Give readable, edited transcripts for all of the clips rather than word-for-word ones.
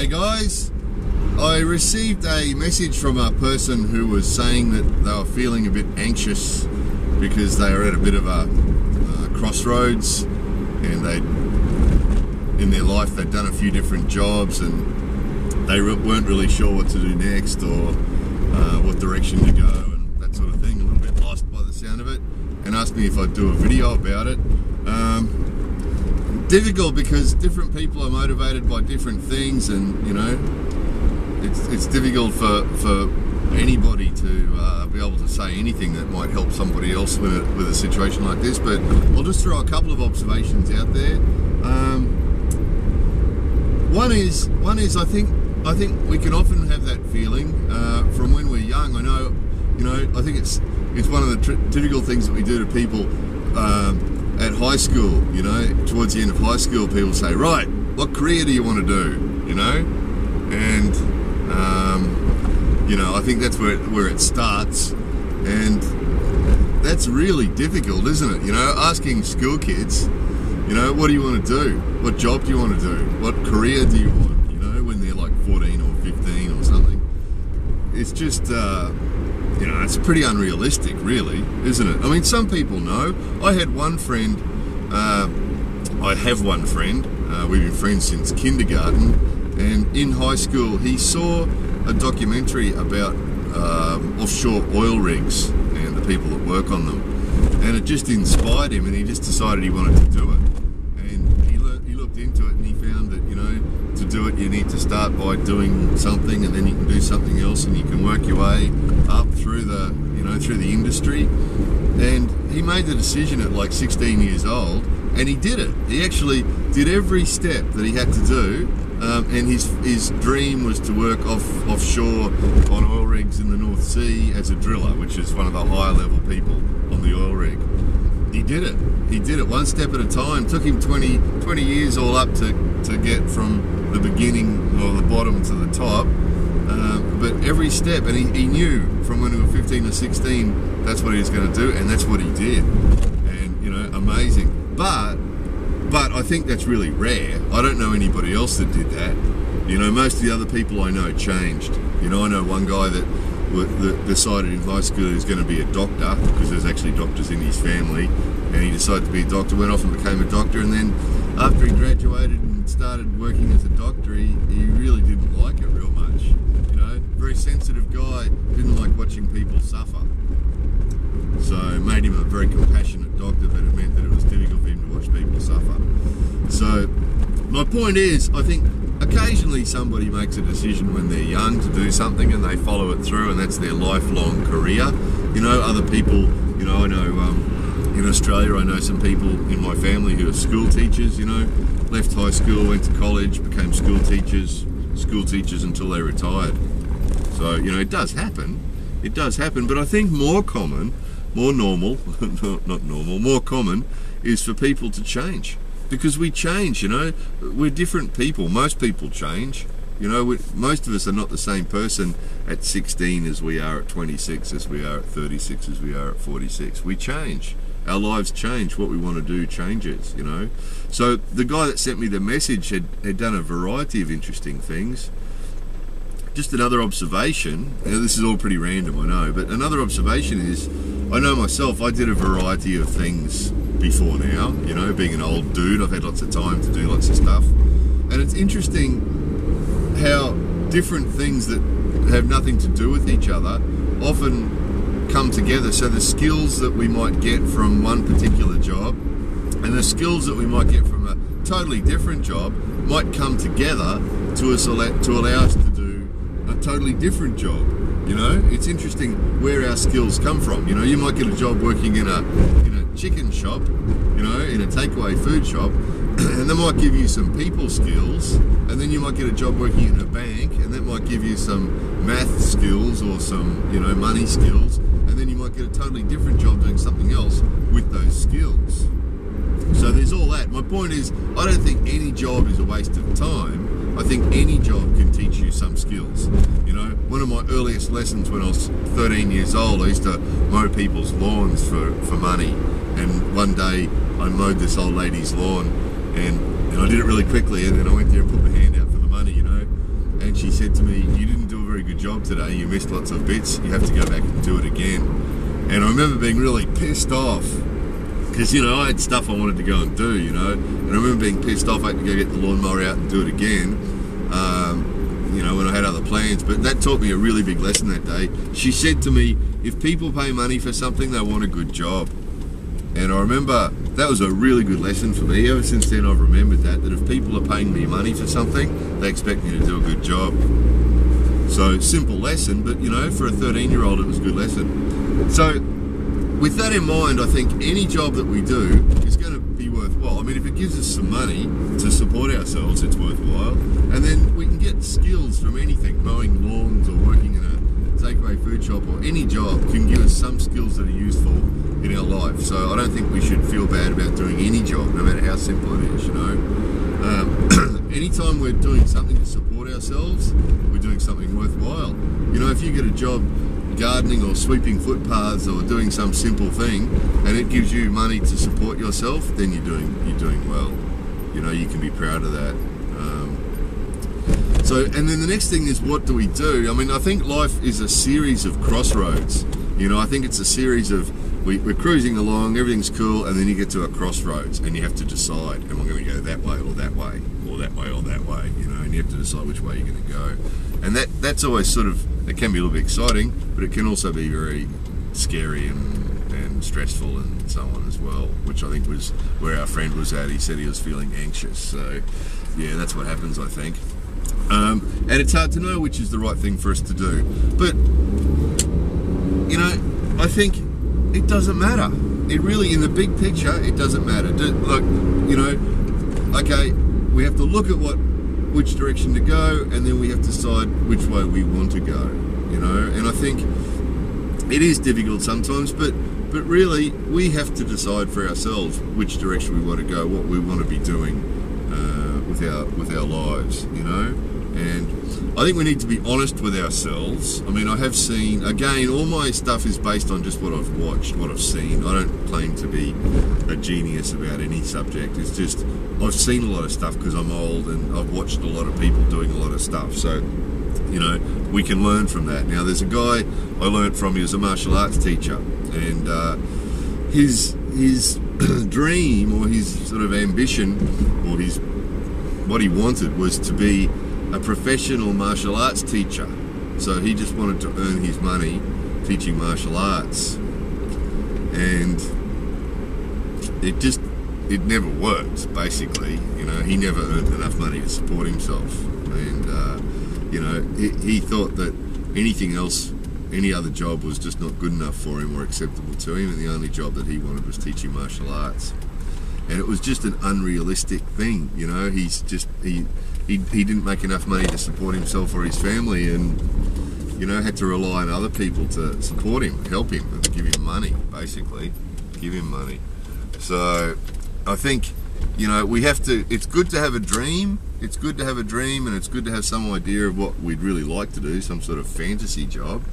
G'day guys. I received a message from a person who was saying that they were feeling a bit anxious because they were at a bit of a crossroads, and in their life they'd done a few different jobs and they weren't really sure what to do next or what direction to go and that sort of thing. A little bit lost by the sound of it, and asked me if I'd do a video about it. Difficult because different people are motivated by different things, and you know, it's difficult for anybody to be able to say anything that might help somebody else with a situation like this. But I'll just throw a couple of observations out there. One is I think we can often have that feeling from when we're young. I know, you know, I think it's one of the typical things that we do to people at high school. You know, towards the end of high school, people say, right, what career do you want to do? You know, and you know, I think that's where it starts, and that's really difficult, isn't it? You know, asking school kids, you know, what do you want to do? What job do you want to do? What career do you want? You know, when they're like 14 or 15 or something. It's just, you know, it's pretty unrealistic, really, isn't it? I mean, some people know. I had one friend, I have one friend, we've been friends since kindergarten, and in high school he saw a documentary about offshore oil rigs and the people that work on them, and it just inspired him, and he just decided he wanted to do it. And he looked into it, and he found that, you know, to do it you need to start by doing something, and then you can do something else, and you can work your way up through the, you know, through the industry. And he made the decision at like 16 years old, and he did it. He actually did every step that he had to do. And his dream was to work offshore on oil rigs in the North Sea as a driller, which is one of the higher level people on the oil rig. He did it. He did it one step at a time. It took him 20 years all up to get from the beginning or the bottom to the top. But every step, and he knew from when he was 15 or 16 that's what he was going to do, and that's what he did. And you know, amazing. But I think that's really rare. I don't know anybody else that did that. You know, most of the other people I know changed. You know, I know one guy that decided in high school he was going to be a doctor, because there's actually doctors in his family, and he decided to be a doctor, went off and became a doctor, and then after he graduated and started working as a doctor, he really didn't like it real much. You know, very sensitive guy, didn't like watching people suffer. So it made him a very compassionate doctor, but it meant that it was difficult for him to watch people suffer. So my point is, I think occasionally somebody makes a decision when they're young to do something and they follow it through, and that's their lifelong career. You know, other people, you know, I know in Australia I know some people in my family who are school teachers, you know, left high school, went to college, became school teachers until they retired. So, you know, it does happen. It does happen, but I think more common is for people to change, because we change. You know, we're different people. Most people change. You know, most of us are not the same person at 16 as we are at 26, as we are at 36, as we are at 46. We change. Our lives change. What we want to do changes, you know. So the guy that sent me the message had done a variety of interesting things. Just another observation, you know, this is all pretty random, I know, but another observation is, I know myself, I did a variety of things before now. You know, being an old dude, I've had lots of time to do lots of stuff. And it's interesting how different things that have nothing to do with each other often come together. So the skills that we might get from one particular job and the skills that we might get from a totally different job might come together to allow us to do a totally different job. You know, it's interesting where our skills come from. You know, you might get a job working in a chicken shop, you know, in a takeaway food shop, and that might give you some people skills, and then you might get a job working in a bank, and that might give you some math skills or some, you know, money skills, and then you might get a totally different job doing something else with those skills. So there's all that. My point is, I don't think any job is a waste of time. I think any job can teach you some skills. You know, one of my earliest lessons when I was 13 years old, I used to mow people's lawns for money. And one day I mowed this old lady's lawn, and I did it really quickly, and then I went there and put my hand out for the money, you know. good job today, you missed lots of bits, you have to go back and do it again. And I remember being really pissed off because, you know, I had stuff I wanted to go and do, you know, and I remember being pissed off I had to go get the lawnmower out and do it again, you know, when I had other plans. But that taught me a really big lesson that day. She said to me, if people pay money for something, they want a good job. And I remember that was a really good lesson for me. Ever since then I've remembered that if people are paying me money for something, they expect me to do a good job. So, simple lesson, but you know, for a 13-year-old it was a good lesson. So, with that in mind, I think any job that we do is going to be worthwhile. I mean, if it gives us some money to support ourselves, it's worthwhile. And then we can get skills from anything, mowing lawns or working in a takeaway food shop, or any job can give us some skills that are useful in our life. So I don't think we should feel bad about doing any job, no matter how simple it is, you know. Anytime we're doing something to support ourselves, we're doing something worthwhile. You know, if you get a job gardening or sweeping footpaths or doing some simple thing and it gives you money to support yourself, then you're doing well. You know, you can be proud of that. So, and then the next thing is, what do we do? I mean, I think life is a series of crossroads. You know, I think it's a series of, we're cruising along, everything's cool, and then you get to a crossroads and you have to decide, am I going to go that way or that way, or that way or that way, you know, and you have to decide which way you're going to go. And that's always sort of, it can be a little bit exciting, but it can also be very scary and stressful and so on as well, which I think was where our friend was at. He said he was feeling anxious. So, yeah, that's what happens, I think. And it's hard to know which is the right thing for us to do. But, you know, I think it doesn't matter. It really, in the big picture, it doesn't matter. Like, you know, okay, we have to look at which direction to go, and then we have to decide which way we want to go, you know. And I think it is difficult sometimes, but really we have to decide for ourselves which direction we want to go, what we want to be doing with our lives, you know. And I think we need to be honest with ourselves. I mean, I have seen, again, all my stuff is based on just what I've watched, what I've seen. I don't claim to be a genius about any subject. It's just, I've seen a lot of stuff because I'm old and I've watched a lot of people doing a lot of stuff. So, you know, we can learn from that. Now, there's a guy I learned from, he was a martial arts teacher, and his dream, or his sort of ambition, or what he wanted was to be a professional martial arts teacher. So he just wanted to earn his money teaching martial arts, and it never worked, basically. You know, he never earned enough money to support himself, and you know, he thought that anything else, any other job, was just not good enough for him or acceptable to him, and the only job that he wanted was teaching martial arts. And it was just an unrealistic thing, you know. He didn't make enough money to support himself or his family, and, you know, had to rely on other people to support him, help him, and give him money, basically. Give him money. So I think, you know, we have to, it's good to have a dream. It's good to have a dream, and it's good to have some idea of what we'd really like to do, some sort of fantasy job.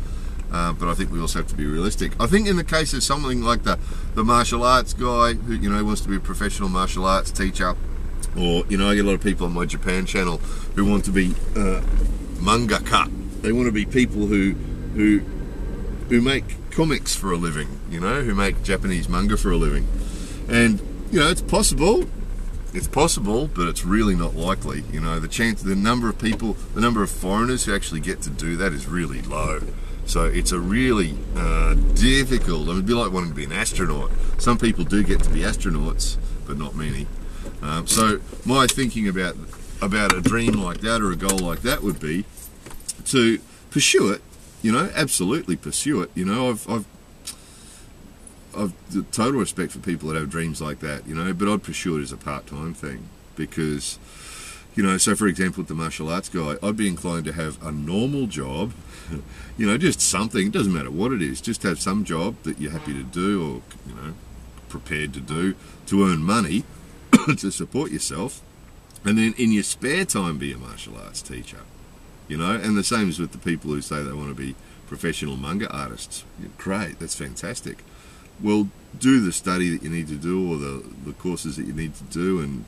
But I think we also have to be realistic. I think in the case of something like the martial arts guy who, you know, wants to be a professional martial arts teacher, or, you know, I get a lot of people on my Japan channel who want to be mangaka. They want to be people who make comics for a living, you know, who make Japanese manga for a living. And, you know, it's possible, but it's really not likely. You know, the number of people, the number of foreigners who actually get to do that is really low. So it's a really difficult, I mean, it'd be like wanting to be an astronaut. Some people do get to be astronauts, but not many. So my thinking about a dream like that, or a goal like that, would be to pursue it, you know, absolutely pursue it. You know, I've total respect for people that have dreams like that, you know, but I'd pursue it as a part-time thing, because, you know, so for example, with the martial arts guy, I'd be inclined to have a normal job, you know, just something, it doesn't matter what it is, just have some job that you're happy to do, or, you know, prepared to do, to earn money, to support yourself, and then in your spare time be a martial arts teacher, you know. And the same as with the people who say they want to be professional manga artists. Great, that's fantastic. Well, do the study that you need to do, or the courses that you need to do, and,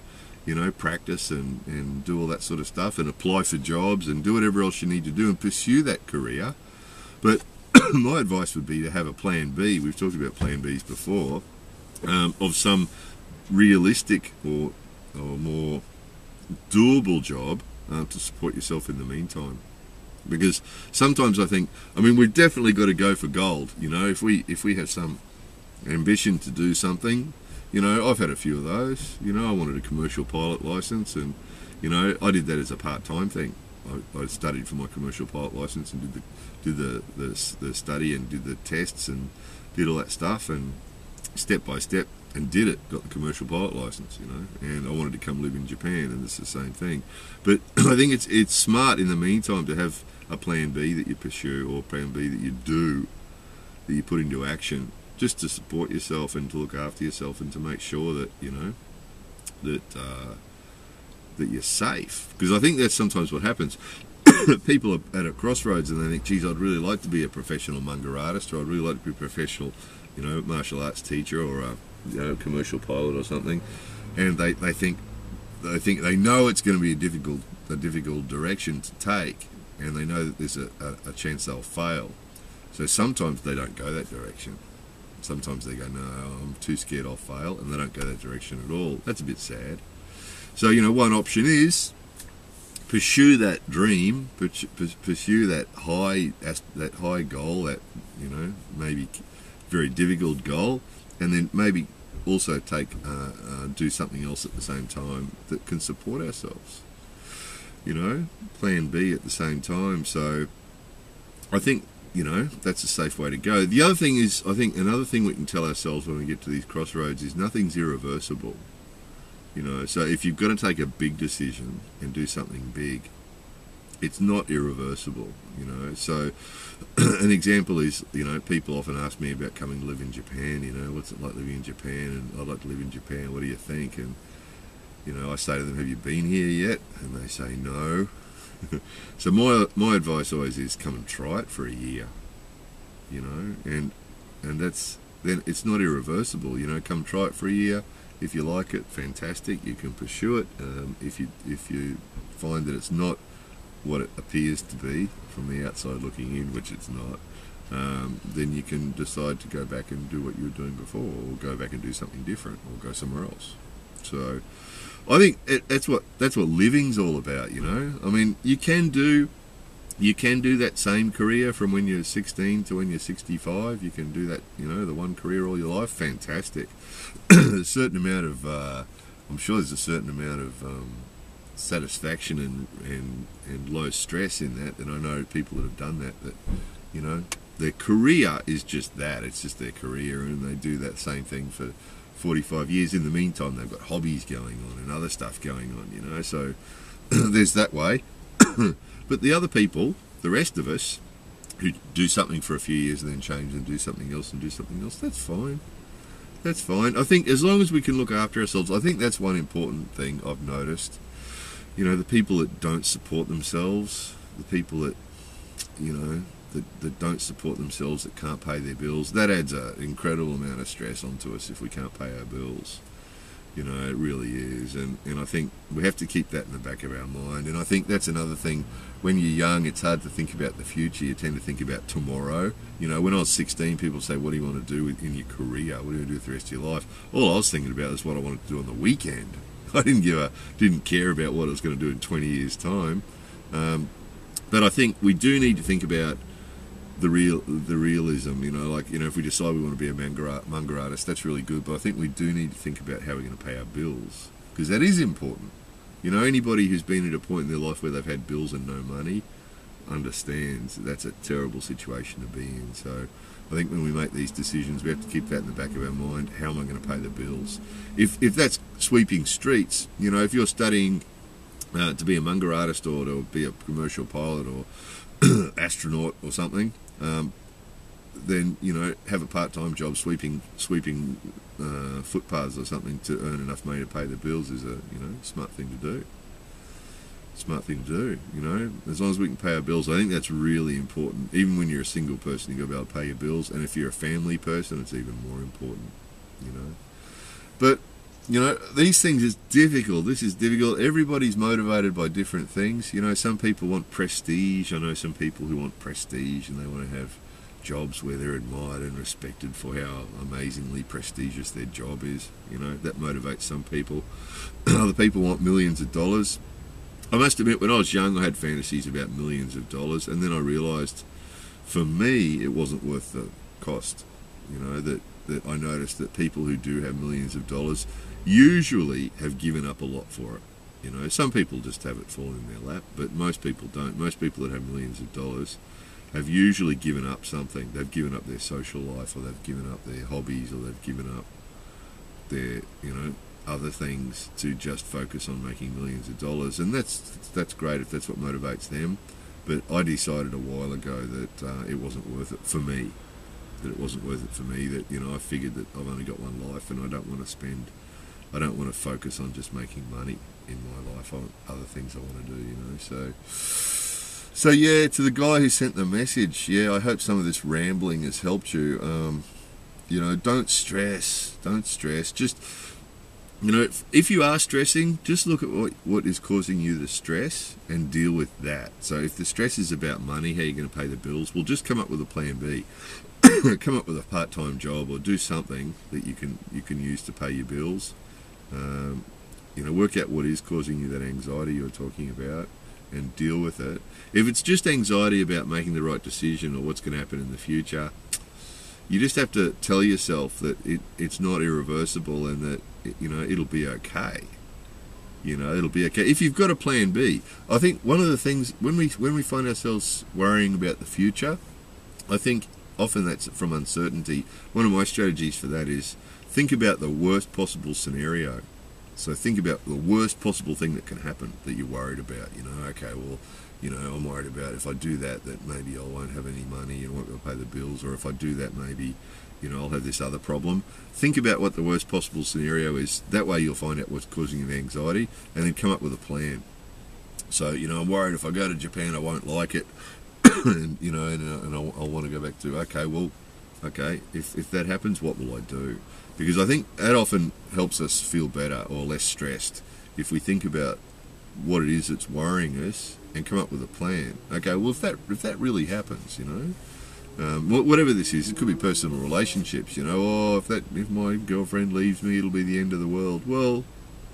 you know, practice and do all that sort of stuff and apply for jobs and do whatever else you need to do and pursue that career. But my advice would be to have a plan B. We've talked about plan Bs before, of some realistic or more doable job to support yourself in the meantime. Because sometimes I think, I mean, we've definitely got to go for gold. You know, if we have some ambition to do something, you know, I've had a few of those. You know, I wanted a commercial pilot license, and you know, I did that as a part-time thing. I studied for my commercial pilot license and did the study and did the tests and did all that stuff, and step by step, and did it, got the commercial pilot license, you know, and I wanted to come live in Japan, and it's the same thing. But I think it's smart in the meantime to have a plan B that you pursue, or plan B that you do, that you put into action, just to support yourself and to look after yourself and to make sure that, you know, that you're safe. Because I think that's sometimes what happens. People are at a crossroads and they think, geez, I'd really like to be a professional manga artist, or I'd really like to be a professional, you know, martial arts teacher, or a, you know, commercial pilot or something, and they think they know it's going to be a difficult direction to take, and they know that there's a chance they'll fail. So sometimes they don't go that direction. Sometimes they go, no, I'm too scared I'll fail, and they don't go that direction at all. That's a bit sad. So, you know, one option is pursue that dream, pursue that high goal, that, you know, maybe very difficult goal, and then maybe also do something else at the same time that can support ourselves. You know, plan B at the same time. So I think, you know, that's a safe way to go. The other thing is, I think another thing we can tell ourselves when we get to these crossroads is nothing's irreversible. You know, so if you've got to take a big decision and do something big, it's not irreversible, you know. So an example is, you know, people often ask me about coming to live in Japan, you know, what's it like living in Japan, and I'd like to live in Japan, what do you think? And, you know, I say to them, have you been here yet? And they say no. So my advice always is come and try it for a year, you know, and that's, then it's not irreversible, you know. Come try it for a year. If you like it, fantastic, you can pursue it. If you find that it's not what it appears to be from the outside looking in, which it's not, then you can decide to go back and do what you were doing before, or go back and do something different, or go somewhere else. So I think that's what living's all about, you know. I mean, you can do that same career from when you're 16 to when you're 65. You can do that, you know, the one career all your life. Fantastic. There's a certain amount of, I'm sure there's a certain amount of satisfaction and low stress in that. And I know people that have done that, you know, their career is just that. It's just their career, and they do that same thing for 45 years. In the meantime, they've got hobbies going on and other stuff going on, you know. So there's that way. But the other people, the rest of us, who do something for a few years and then change and do something else and do something else, that's fine. That's fine. I think as long as we can look after ourselves, I think that's one important thing I've noticed. You know, the people that don't support themselves, the people that, you know, that don't support themselves, that can't pay their bills, that adds an incredible amount of stress onto us if we can't pay our bills. You know, it really is, and I think we have to keep that in the back of our mind. And I think that's another thing. When you're young, it's hard to think about the future. You tend to think about tomorrow. You know, when I was 16, people say, what do you want to do in your career? What do you want to do for the rest of your life? All I was thinking about is what I wanted to do on the weekend. I didn't care about what I was going to do in 20 years' time. But I think we do need to think about the realism, you know, like, you know, if we decide we want to be a manga artist, that's really good, but I think we do need to think about how we're going to pay our bills, because that is important. You know, anybody who's been at a point in their life where they've had bills and no money understands that's a terrible situation to be in. So I think when we make these decisions, we have to keep that in the back of our mind. How am I going to pay the bills? If that's sweeping streets, you know, if you're studying to be a manga artist, or to be a commercial pilot, or astronaut or something, then, you know, have a part-time job sweeping footpaths or something to earn enough money to pay the bills is a, you know, smart thing to do. Smart thing to do, you know, as long as we can pay our bills. I think that's really important. Even when you're a single person, you've got to be able to pay your bills, and if you're a family person, it's even more important, you know. But you know, these things is difficult. This is difficult. Everybody's motivated by different things. You know, some people want prestige. I know some people who want prestige and they want to have jobs where they're admired and respected for how amazingly prestigious their job is. You know, that motivates some people. Other people want millions of dollars. I must admit, when I was young, I had fantasies about millions of dollars, and then I realised, for me, it wasn't worth the cost. You know, that I noticed that people who do have millions of dollars usually have given up a lot for it. You know, some people just have it fall in their lap, but most people don't. Most people that have millions of dollars have usually given up something. They've given up their social life, or they've given up their hobbies, or they've given up their, you know, other things to just focus on making millions of dollars. And that's great if that's what motivates them. But I decided a while ago that it wasn't worth it for me. That it wasn't worth it for me. That, you know, I figured that I've only got one life, and I don't want to focus on just making money in my life. I want other things I want to do, you know. So yeah, to the guy who sent the message, yeah, I hope some of this rambling has helped you. You know, don't stress. Just, you know, if you are stressing, just look at what is causing you the stress and deal with that. So if the stress is about money, how you're going to pay the bills, well, just come up with a plan B. Come up with a part-time job, or do something that you can use to pay your bills. You know, work out what is causing you that anxiety you're talking about and deal with it. If it's just anxiety about making the right decision or what's going to happen in the future, you just have to tell yourself that it's not irreversible, and that, you know, it'll be okay. You know, it'll be okay. If you've got a plan B, I think one of the things, when we find ourselves worrying about the future, I think often that's from uncertainty. One of my strategies for that is think about the worst possible scenario. So think about the worst possible thing that can happen that you're worried about. You know, okay, well, you know, I'm worried about if I do that maybe I won't have any money and won't be able to pay the bills, or if I do that, maybe, you know, I'll have this other problem. Think about what the worst possible scenario is. That way you'll find out what's causing you the anxiety, and then come up with a plan. So, you know, I'm worried if I go to Japan I won't like it, and, you know, and I'll want to go back to, okay, if that happens, what will I do? Because I think that often helps us feel better or less stressed if we think about what it is that's worrying us and come up with a plan. Okay, well, if that really happens, you know, whatever this is, it could be personal relationships. You know, oh, if my girlfriend leaves me, it'll be the end of the world. Well,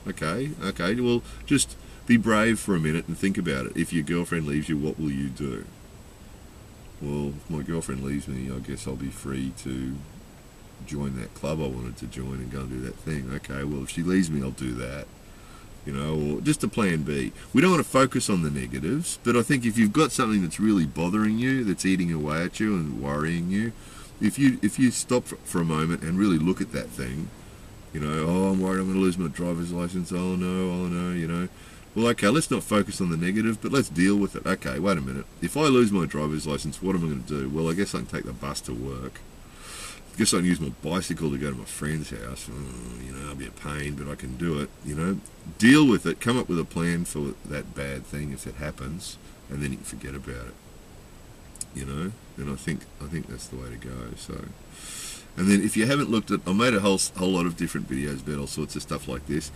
okay, well, just be brave for a minute and think about it. If your girlfriend leaves you, what will you do? Well, if my girlfriend leaves me, I guess I'll be free to join that club I wanted to join and go and do that thing. Okay, well, if she leaves me, I'll do that. You know, or just a plan B. We don't want to focus on the negatives, but I think if you've got something that's really bothering you, that's eating away at you and worrying you, if you stop for a moment and really look at that thing, you know, oh, I'm worried I'm going to lose my driver's license, oh no, you know. Well, okay, let's not focus on the negative, but let's deal with it. Okay, wait a minute. If I lose my driver's license, what am I going to do? Well, I guess I can take the bus to work. I guess I can use my bicycle to go to my friend's house. You know, it'll be a pain, but I can do it. You know, deal with it. Come up with a plan for that bad thing if it happens, and then you can forget about it. You know, and I think that's the way to go. So, and then if you haven't looked at, I made a whole lot of different videos about all sorts of stuff like this.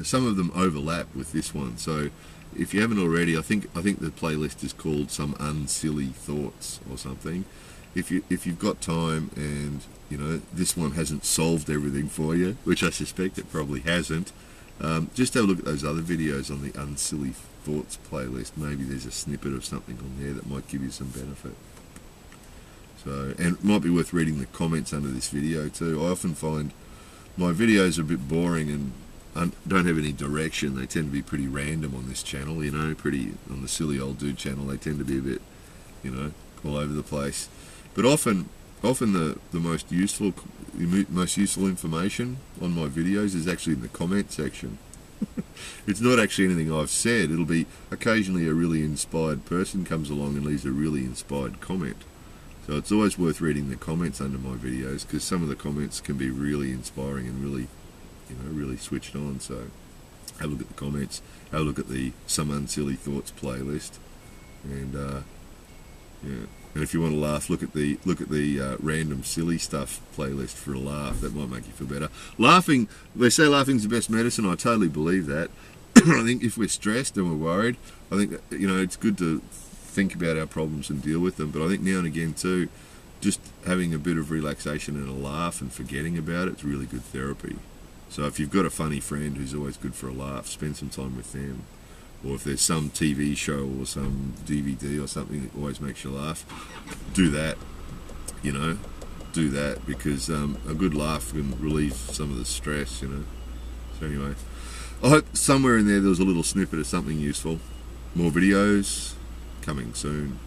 Some of them overlap with this one. So, if you haven't already, I think the playlist is called Some Unsilly Thoughts or something. If you've got time, and you know this one hasn't solved everything for you, which I suspect it probably hasn't, just have a look at those other videos on the Unsilly Thoughts playlist. Maybe there's a snippet of something on there that might give you some benefit. So, and it might be worth reading the comments under this video too. I often find my videos are a bit boring and don't have any direction. They tend to be pretty random on this channel, you know, on the Silly Old Dude channel. They tend to be a bit, you know, all over the place. But often the most useful information on my videos is actually in the comment section. It's not actually anything I've said. It'll be occasionally a really inspired person comes along and leaves a really inspired comment. So it's always worth reading the comments under my videos, because some of the comments can be really inspiring and really, you know, really switched on. So have a look at the comments. Have a look at the Some Unsilly Thoughts playlist, and yeah. And if you want to laugh, look at the random silly stuff playlist for a laugh. That might make you feel better. Laughing, they say laughing's the best medicine. I totally believe that. I think if we're stressed and we're worried, I think, you know, it's good to think about our problems and deal with them. But I think now and again too, just having a bit of relaxation and a laugh and forgetting about it's really good therapy. So if you've got a funny friend who's always good for a laugh, spend some time with them. Or if there's some TV show or some DVD or something that always makes you laugh, do that, you know, do that, because a good laugh can relieve some of the stress, you know. So anyway, I hope somewhere in there was a little snippet of something useful. More videos coming soon.